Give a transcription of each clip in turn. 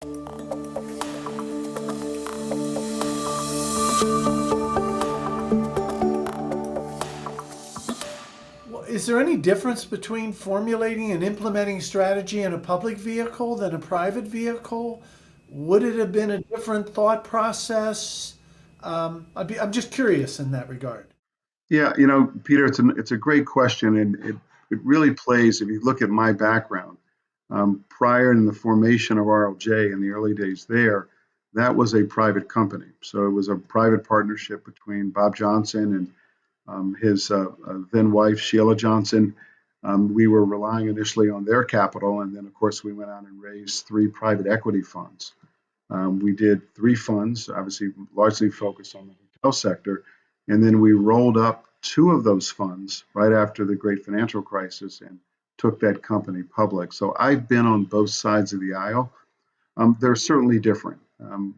Well, is there any difference between formulating and implementing strategy in a public vehicle than a private vehicle? Would it have been a different thought process? I'm just curious in that regard. Yeah, Peter, it's a great question, and it really plays. If you look at my background, prior in the formation of RLJ in the early days there, that was a private company. So it was a private partnership between Bob Johnson and his then wife, Sheila Johnson. We were relying initially on their capital, and then, of course, we went out and raised three private equity funds. We did three funds, obviously largely focused on the hotel sector, and then we rolled up two of those funds right after the great financial crisis and took that company public. So I've been on both sides of the aisle. They're certainly different.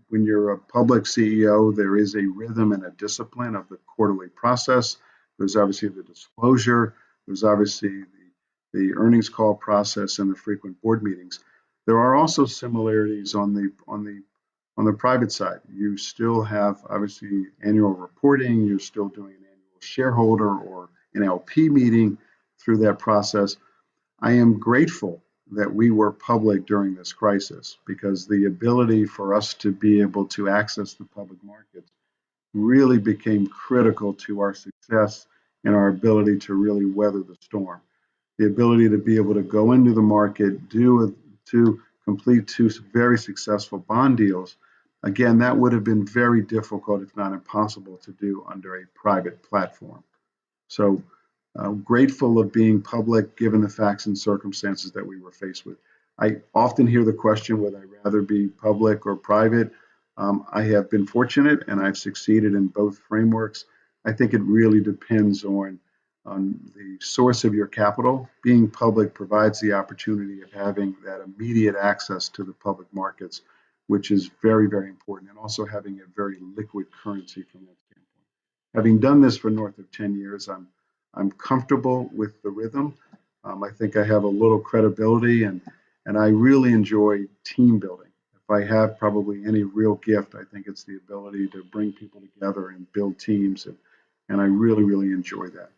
When you're a public CEO, there is a rhythm and a discipline of the quarterly process. There's obviously the disclosure. There's obviously the earnings call process and the frequent board meetings. There are also similarities on the private side. You still have obviously annual reporting. You're still doing an annual shareholder or an LP meeting through that process. I am grateful that we were public during this crisis because the ability for us to be able to access the public markets really became critical to our success and our ability to really weather the storm. The ability to be able to go into the market, to complete two very successful bond deals, again, that would have been very difficult, if not impossible, to do under a private platform. So grateful of being public given the facts and circumstances that we were faced with. I often hear the question, would I rather be public or private? I have been fortunate and I've succeeded in both frameworks. I think it really depends on the source of your capital. Being public provides the opportunity of having that immediate access to the public markets, which is very, very important, and also having a very liquid currency from that standpoint. Having done this for north of 10 years, I'm comfortable with the rhythm. I think I have a little credibility, and I really enjoy team building. If I have probably any real gift, I think it's the ability to bring people together and build teams, and I really, really enjoy that.